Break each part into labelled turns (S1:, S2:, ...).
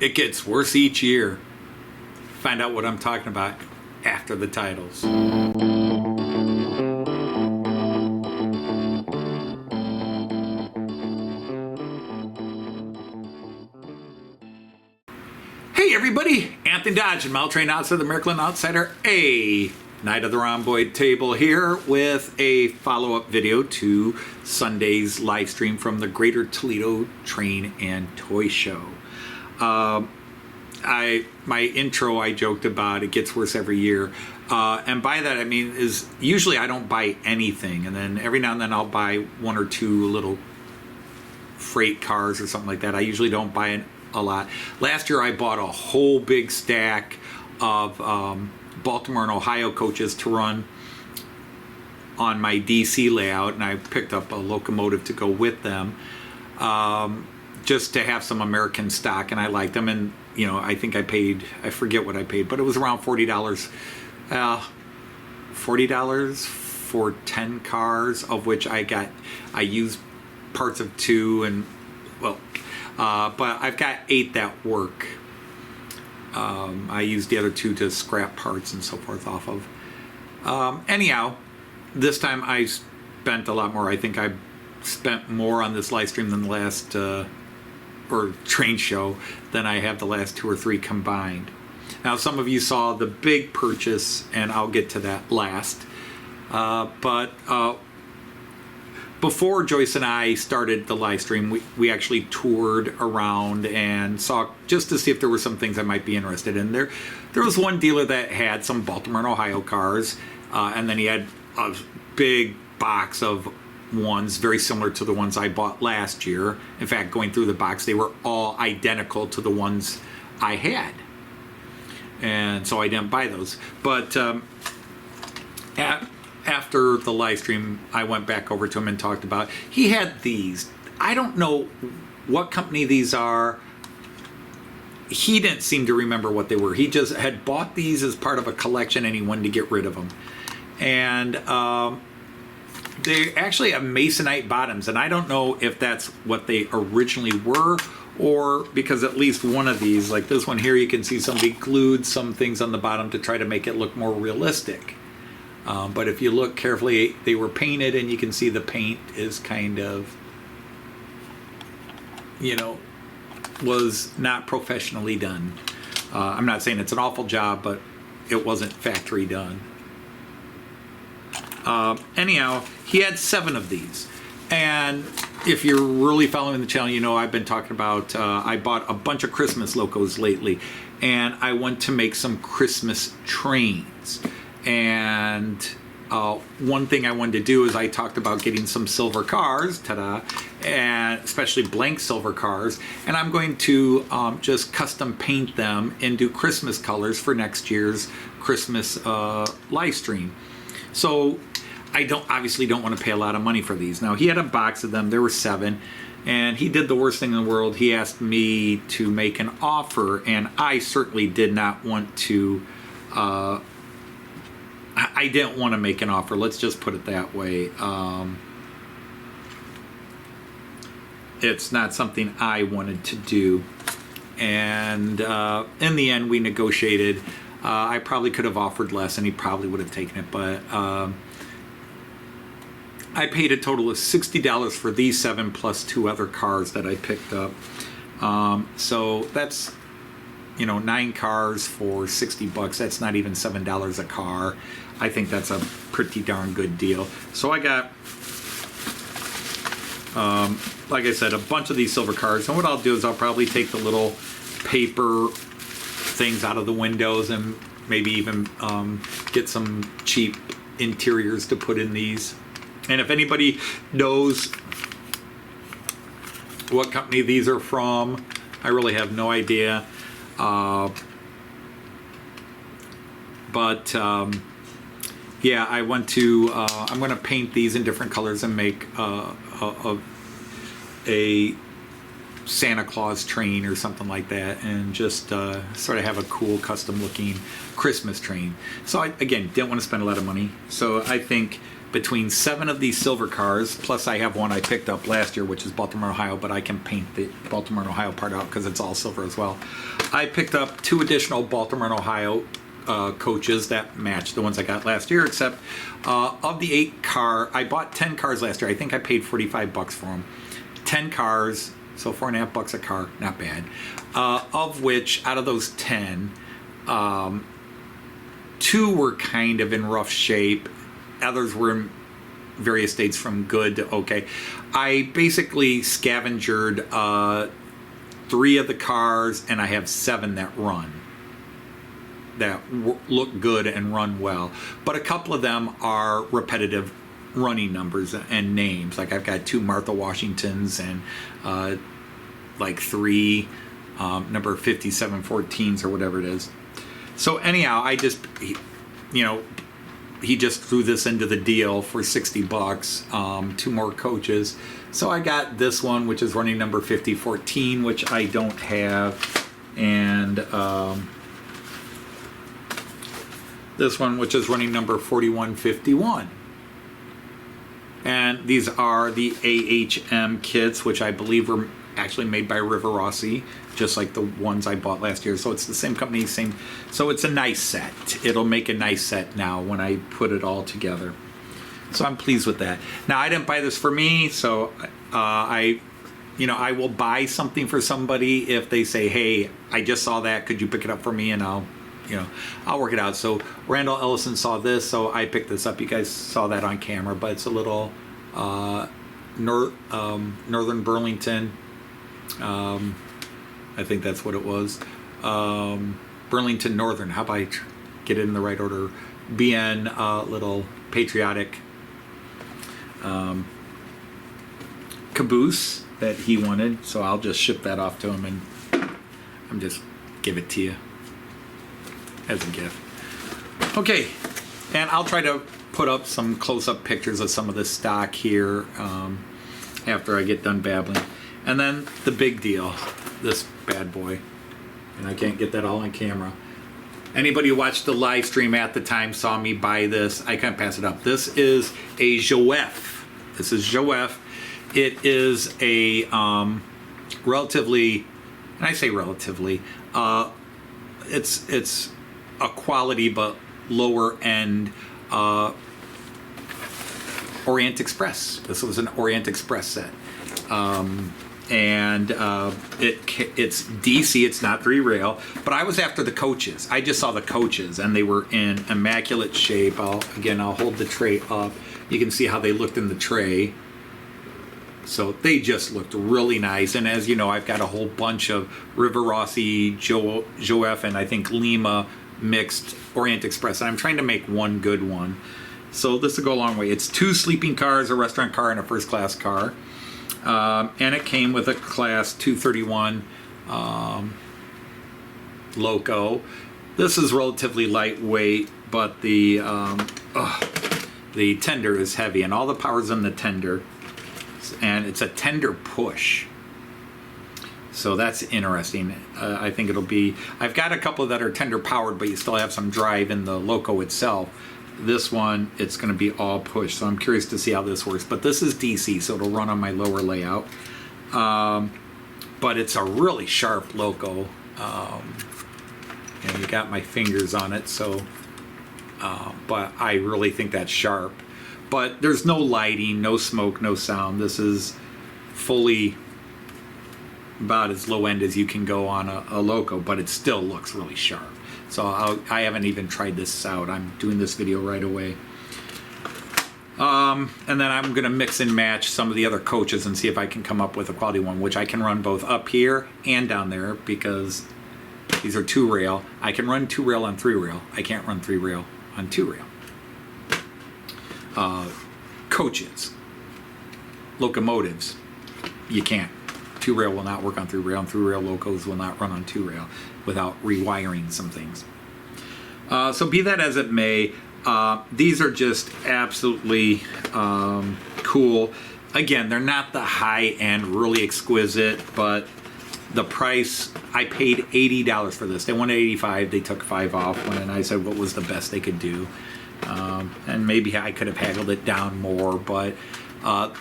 S1: It gets worse each year. Find out what I'm talking about after the titles. Hey everybody, Anthony Dodge and Maltrain Outsider, the Miracle Outsider, a Night of the Rhomboid table here with a follow-up video to Sunday's live stream from the Greater Toledo Train and Toy Show. My intro, I joked about it gets worse every year, and by that I mean is usually I don't buy anything, and then every now and then I'll buy one or two little freight cars or something like that. I usually don't buy a lot. Last year I bought a whole big stack of Baltimore and Ohio coaches to run on my DC layout, and I picked up a locomotive to go with them, just to have some American stock, and I liked them. And you know, I think I forget what I paid, but it was around $40. $40 for 10 cars, of which I used parts of 2, and well, but I've got 8 that work. I used the other 2 to scrap parts and so forth off of. Anyhow, this time I spent a lot more. I think I spent more on this live stream than the last or train show than I have the last 2 or 3 combined. Now, some of you saw the big purchase, and I'll get to that last. But before Joyce and I started the live stream, we actually toured around and saw, just to see if there were some things I might be interested in. There was one dealer that had some Baltimore and Ohio cars, and then he had a big box of ones very similar to the ones I bought last year. In fact, going through the box, they were all identical to the ones I had, and so I didn't buy those. But after the live stream, I went back over to him and talked about, he had these. I don't know what company these are. He didn't seem to remember what they were. He just had bought these as part of a collection, and he wanted to get rid of them. And they actually have masonite bottoms, and I don't know if that's what they originally were, or because at least one of these, like this one here, you can see somebody glued some things on the bottom to try to make it look more realistic. But if you look carefully, they were painted, and you can see the paint is kind of, you know, was not professionally done. I'm not saying it's an awful job, but it wasn't factory done. Anyhow, he had 7 of these, and if you're really following the channel, you know I've been talking about, I bought a bunch of Christmas locos lately, and I want to make some Christmas trains. And one thing I wanted to do is I talked about getting some silver cars, ta-da, and especially blank silver cars, and I'm going to just custom paint them into Christmas colors for next year's Christmas live stream. So I obviously don't want to pay a lot of money for these. Now, he had a box of them. There were 7, and he did the worst thing in the world. He asked me to make an offer, and I certainly did not want to. I didn't want to make an offer. Let's just put it that way. It's not something I wanted to do, and in the end, we negotiated. I probably could have offered less, and he probably would have taken it, but I paid a total of $60 for these 7 plus 2 other cars that I picked up. So that's, you know, 9 cars for $60. That's not even $7 a car. I think that's a pretty darn good deal. So I got, like I said, a bunch of these silver cars. And what I'll do is I'll probably take the little paper things out of the windows, and maybe even get some cheap interiors to put in these. And if anybody knows what company these are from, I really have no idea. But yeah, I want to. I'm going to paint these in different colors and make a Santa Claus train or something like that, and just sort of have a cool custom looking Christmas train. So I, again, didn't want to spend a lot of money. So I think between 7 of these silver cars, plus I have one I picked up last year, which is Baltimore, Ohio, but I can paint the Baltimore, Ohio part out because it's all silver as well. I picked up 2 additional Baltimore, Ohio coaches that match the ones I got last year, except of the 8 car, I bought 10 cars last year. I think I paid $45 for them. 10 cars, so $4.50 a car, not bad. Of which, out of those 10, 2 were kind of in rough shape. Others were in various states from good to okay. I basically scavengered 3 of the cars, and I have 7 that run, that look good and run well. But a couple of them are repetitive running numbers and names. Like I've got 2 Martha Washingtons and like 3 number 5714s or whatever it is. So anyhow, I just, he just threw this into the deal for $60, 2 more coaches. So I got this one, which is running number 5014, which I don't have, and this one, which is running number 4151. And these are the AHM kits, which I believe were actually made by River Rossi, just like the ones I bought last year. So it's the same company, same. So it's a nice set. It'll make a nice set now when I put it all together. So I'm pleased with that. Now I didn't buy this for me, so I will buy something for somebody if they say, "Hey, I just saw that. Could you pick it up for me?" And I'll work it out. So Randall Ellison saw this, so I picked this up. You guys saw that on camera, but it's a little Northern Burlington. I think that's what it was. Burlington Northern. How about I get it in the right order? BN little patriotic caboose that he wanted. So I'll just ship that off to him, and I'm just give it to you as a gift. Okay, and I'll try to put up some close-up pictures of some of the stock here after I get done babbling. And then the big deal, this bad boy, and I can't get that all on camera. Anybody who watched the live stream at the time saw me buy this. I can't pass it up. This is a Joef. This is Joef. It is a relatively, and I say relatively, it's a quality but lower end Orient Express. This was an Orient Express set. And it's DC, it's not 3-rail, but I was after the coaches. I just saw the coaches, and they were in immaculate shape. I'll hold the tray up. You can see how they looked in the tray. So they just looked really nice. And as you know, I've got a whole bunch of River Rossi, Joef, and I think Lima mixed Orient Express. And I'm trying to make one good one. So this will go a long way. It's 2 sleeping cars, a restaurant car, and a first class car. And it came with a class 231 loco. This is relatively lightweight, but the tender is heavy, and all the power's in the tender. And it's a tender push. So that's interesting. I think it'll be... I've got a couple that are tender powered, but you still have some drive in the loco itself. This one, it's going to be all push, so I'm curious to see how this works. But this is DC, so it'll run on my lower layout. But it's a really sharp loco. And you got my fingers on it, so... but I really think that's sharp. But there's no lighting, no smoke, no sound. This is fully about as low end as you can go on a loco, but it still looks really sharp. So I haven't even tried this out. I'm doing this video right away. And then I'm going to mix and match some of the other coaches and see if I can come up with a quality one, which I can run both up here and down there because these are 2-rail. I can run 2-rail on 3-rail. I can't run 3-rail on 2-rail. Coaches, locomotives, you can't. 2-rail will not work on 3-rail, and 3-rail locos will not run on 2-rail without rewiring some things. So be that as it may, these are just absolutely cool. Again, they're not the high-end, really exquisite, but the price, I paid $80 for this. They wanted $85, they took $5 off, and I said what was the best they could do. And maybe I could have haggled it down more, but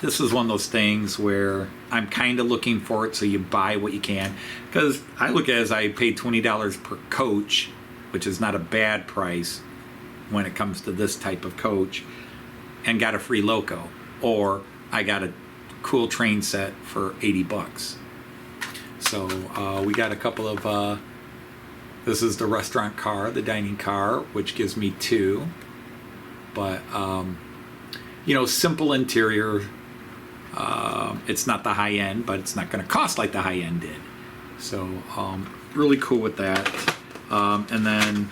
S1: this is one of those things where I'm kind of looking for it, so you buy what you can. Because I look at it as I paid $20 per coach, which is not a bad price when it comes to this type of coach, and got a free loco. Or I got a cool train set for 80 bucks. So we got a couple of, this is the restaurant car, the dining car, which gives me 2. But, you know, simple interior. It's not the high end, but it's not going to cost like the high end did. So, really cool with that. And then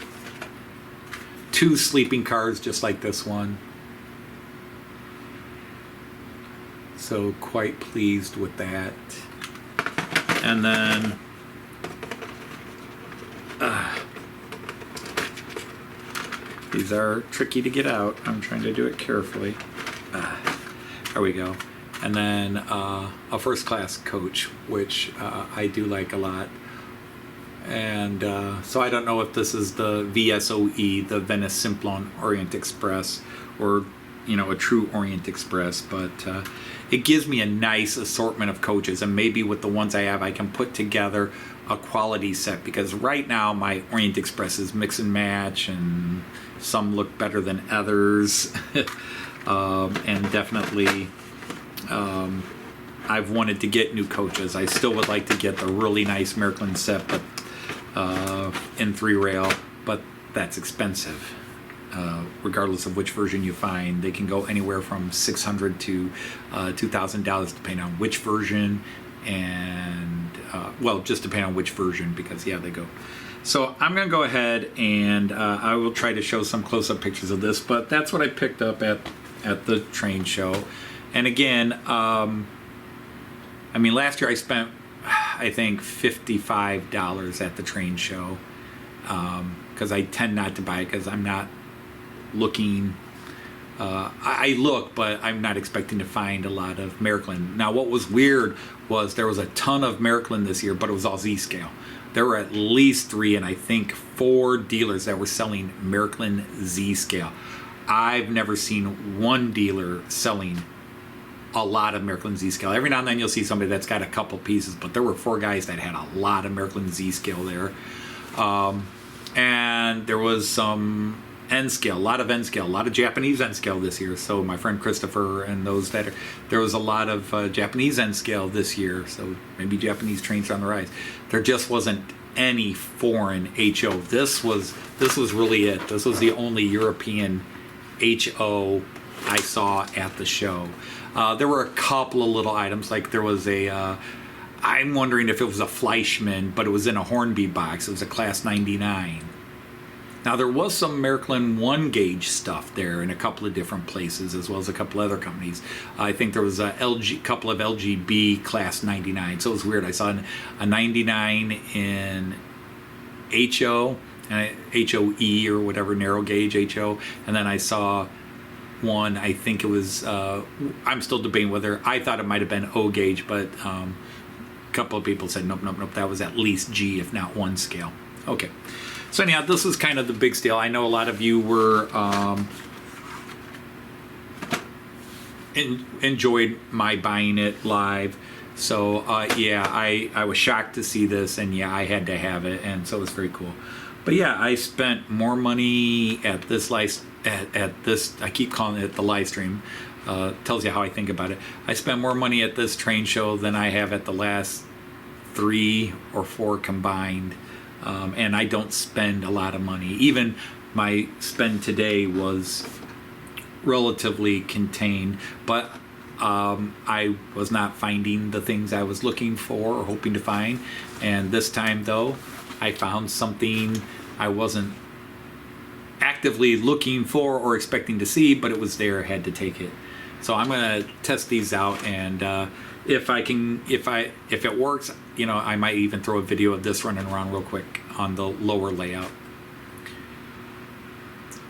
S1: 2 sleeping cars just like this one. So quite pleased with that. And then these are tricky to get out. I'm trying to do it carefully. There we go. And then a first class coach, which I do like a lot. And so I don't know if this is the VSOE, the Venice Simplon Orient Express, or, you know, a true Orient Express, but it gives me a nice assortment of coaches, and maybe with the ones I have I can put together a quality set, because right now my Orient Express is mix and match, and some look better than others. And definitely I've wanted to get new coaches. I still would like to get the really nice Miraklin set, but in 3-rail, but that's expensive. Regardless of which version you find, they can go anywhere from $600 to $2,000 depending on which version, and well, just depending on which version, because yeah, they go. So I'm going to go ahead and I will try to show some close-up pictures of this, but that's what I picked up at the train show. And again, I mean, last year I spent, I think, $55 at the train show, because I tend not to buy it because I'm not looking. I look, but I'm not expecting to find a lot of Miraklin. Now, what was weird was there was a ton of Miraklin this year, but it was all Z-scale. There were at least 3 and I think 4 dealers that were selling Miraklin Z-scale. I've never seen one dealer selling a lot of Miraklin Z-scale. Every now and then you'll see somebody that's got a couple pieces, but there were 4 guys that had a lot of Miraklin Z-scale there. And there was some N-scale, a lot of N-scale, a lot of Japanese N-scale this year. So my friend Christopher and those that are, there was a lot of Japanese N-scale this year. So maybe Japanese trains are on the rise. There just wasn't any foreign HO. This was really it. This was the only European HO I saw at the show. There were a couple of little items, like there was a, I'm wondering if it was a Fleischmann, but it was in a Hornby box. It was a Class 99. Now, there was some Miraklin 1 gauge stuff there in a couple of different places, as well as a couple other companies. I think there was a couple of LGB Class 99. So it was weird. I saw a 99 in HO, HOE or whatever, narrow gauge HO. And then I saw one, I think it was, I'm still debating whether, I thought it might have been O gauge, but a couple of people said, nope, that was at least G, if not 1 scale. Okay. So anyhow, this was kind of the big deal. I know a lot of you were enjoyed my buying it live. So yeah, I was shocked to see this, and yeah, I had to have it, and so it was very cool. But yeah, I spent more money at this at this. I keep calling it the live stream. Tells you how I think about it. I spent more money at this train show than I have at the last 3 or 4 combined. And I don't spend a lot of money. Even my spend today was relatively contained, but I was not finding the things I was looking for or hoping to find. And this time, though, I found something I wasn't actively looking for or expecting to see, but it was there. I had to take it. So I'm going to test these out, and if it works, you know, I might even throw a video of this running around real quick on the lower layout.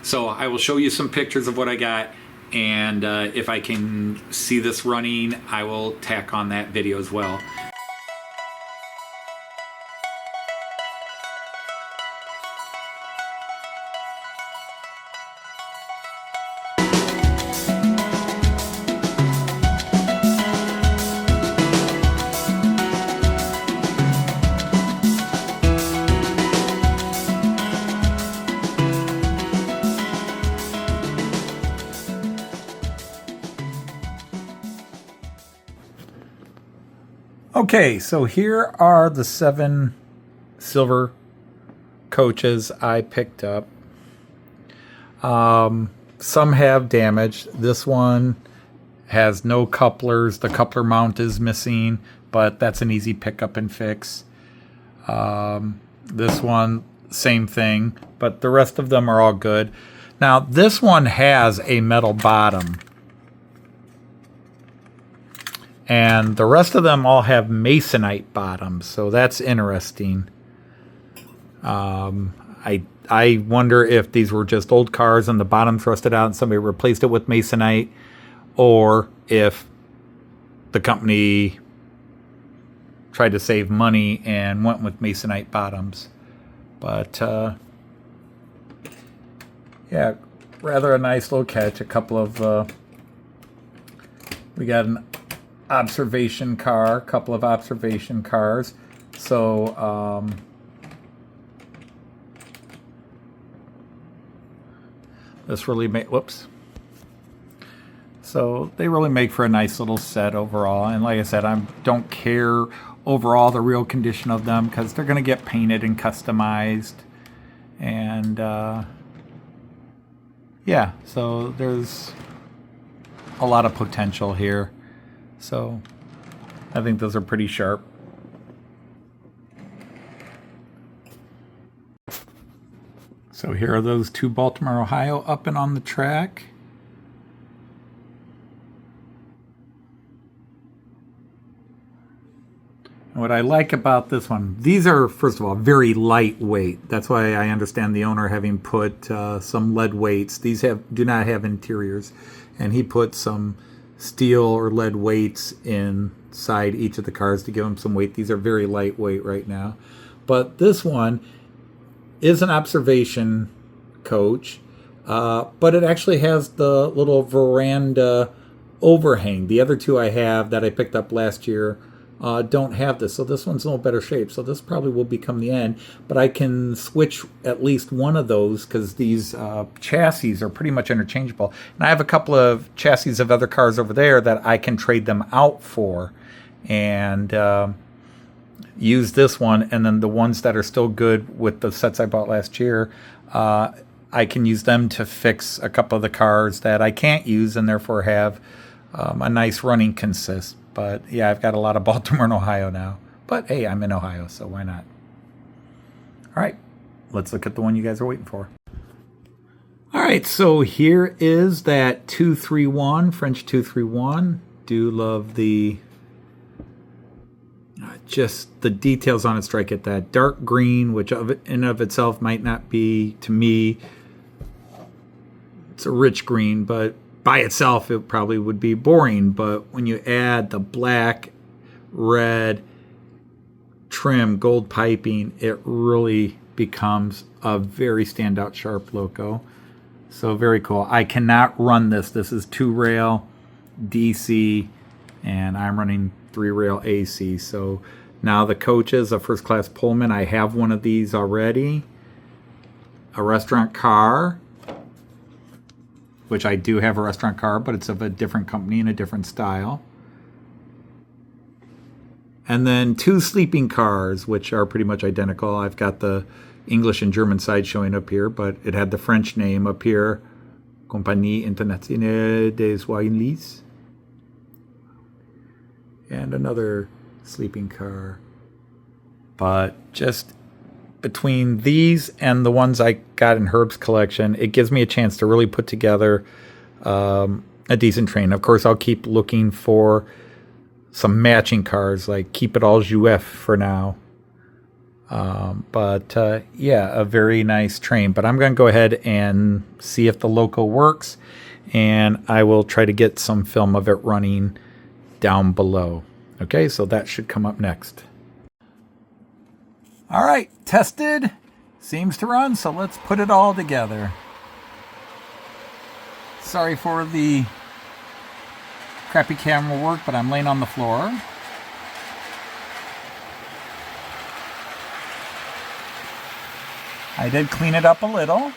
S1: So I will show you some pictures of what I got, and if I can see this running, I will tack on that video as well. Okay, so here are the 7 silver coaches I picked up. Some have damage. This one has no couplers. The coupler mount is missing, but that's an easy pickup and fix. This one, same thing, but the rest of them are all good. Now, this one has a metal bottom. And the rest of them all have masonite bottoms, so that's interesting. I wonder if these were just old cars and the bottoms rusted out and somebody replaced it with masonite, or if the company tried to save money and went with masonite bottoms. But yeah, rather a nice little catch. A couple of we got an observation car, a couple of observation cars. So this really whoops. So they really make for a nice little set overall. And like I said, I don't care overall the real condition of them because they're going to get painted and customized. And yeah, so there's a lot of potential here. So I think those are pretty sharp. So here are those 2 Baltimore, Ohio up and on the track. And what I like about this one, these are, first of all, very lightweight. That's why I understand the owner having put some lead weights. These do not have interiors. And he put some steel or lead weights inside each of the cars to give them some weight. These are very lightweight right now. But this one is an observation coach, but it actually has the little veranda overhang. The other 2 I have that I picked up last year don't have this, so this one's in a little better shape. So this probably will become the end, but I can switch at least one of those because these chassis are pretty much interchangeable. And I have a couple of chassis of other cars over there that I can trade them out for and use this one. And then the ones that are still good with the sets I bought last year, I can use them to fix a couple of the cars that I can't use and therefore have a nice running consist. But yeah, I've got a lot of Baltimore and Ohio now. But hey, I'm in Ohio, so why not? All right, let's look at the one you guys are waiting for. All right, so here is that 231, French 231. Do love the just the details on it. Strike at that dark green, which in of itself might not be, to me, it's a rich green, but by itself, it probably would be boring, but when you add the black, red, trim, gold piping, it really becomes a very standout sharp loco. So very cool. I cannot run this. This is 2-rail DC, and I'm running 3-rail AC. So now the coach is a first-class Pullman. I have one of these already. A restaurant car, which I do have a restaurant car, but it's of a different company and a different style. And then 2 sleeping cars, which are pretty much identical. I've got the English and German side showing up here, but it had the French name up here, Compagnie Internationale des C-Gleis. And another sleeping car. But just between these and the ones I got in Herb's collection, it gives me a chance to really put together a decent train. Of course, I'll keep looking for some matching cars, like keep it all Juif for now. But yeah, a very nice train. But I'm going to go ahead and see if the loco works, and I will try to get some film of it running down below. Okay, so that should come up next. All right, tested. Seems to run, so let's put it all together. Sorry for the crappy camera work, but I'm laying on the floor. I did clean it up a little,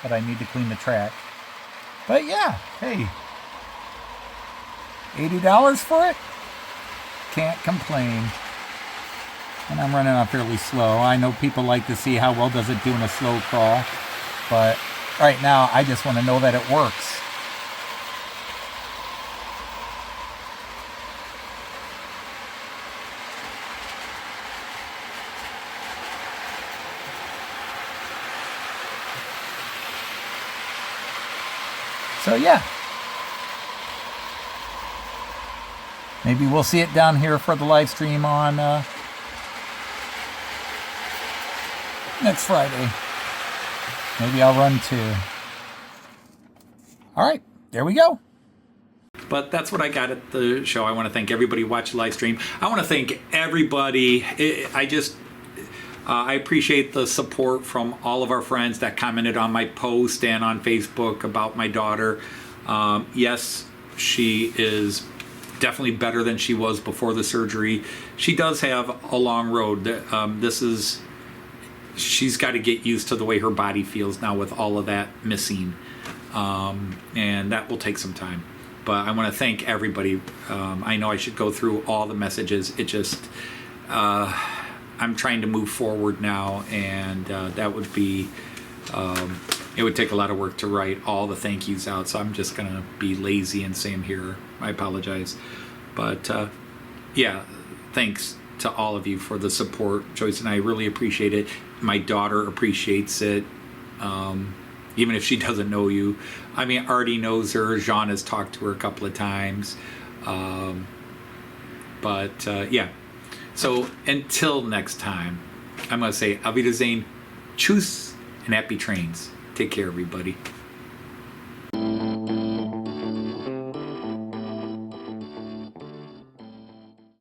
S1: but I need to clean the track. But yeah, hey, $80 for it?
S2: can't complain. And I'm running on fairly slow. I know people like to see how well does it do in a slow crawl, but right now I just want to know that it works. So yeah, maybe we'll see it down here for the live stream on next Friday. Maybe I'll run too. All right, there we go.
S1: But that's what I got at the show. I want to thank everybody who watched the live stream. I want to thank everybody. I appreciate the support from all of our friends that commented on my post and on Facebook about my daughter. Yes, she is definitely better than she was before the surgery. She does have a long road. She's got to get used to the way her body feels now with all of that missing. And that will take some time. But I want to thank everybody. I know I should go through all the messages. It just... I'm trying to move forward now, and that would be, it would take a lot of work to write all the thank yous out, so I'm just going to be lazy and say them here. I apologize. But, yeah, thanks to all of you for the support. Joyce and I really appreciate it. My daughter appreciates it, even if she doesn't know you. I mean, Artie knows her. Jean has talked to her a couple of times. Yeah. So until next time, I'm going to say Auf Wiedersehen, tschüss, and happy trains. Take care, everybody.